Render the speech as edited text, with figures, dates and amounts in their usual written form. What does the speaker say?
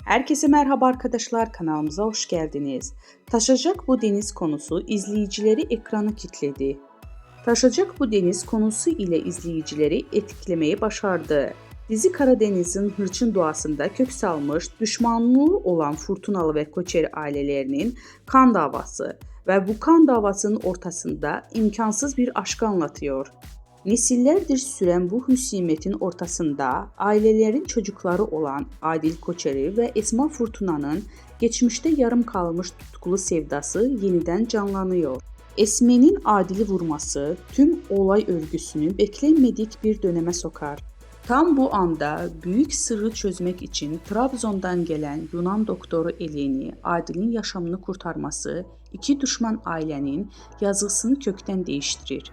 Herkese merhaba arkadaşlar, kanalımıza hoş geldiniz. Taşacak bu deniz konusu izleyicileri ekranı kilitledi. Taşacak bu deniz konusu ile izleyicileri etkilemeyi başardı. Dizi Karadeniz'in hırçın doğasında kök salmış, düşmanlığı olan Fırtınalı ve Koçeri ailelerinin kan davası ve bu kan davasının ortasında imkansız bir aşkı anlatıyor. Nesillerdir süren bu husumetin ortasında ailelerin çocukları olan Adil Koçeri ve Esma Fırtuna'nın geçmişte yarım kalmış tutkulu sevdası yeniden canlanıyor. Esme'nin Adil'i vurması tüm olay örgüsünü beklenmedik bir döneme sokar. Tam bu anda büyük sırrı çözmek için Trabzon'dan gelen Yunan doktoru Eleni, Adil'in yaşamını kurtarması iki düşman ailenin yazısını kökten değiştirir.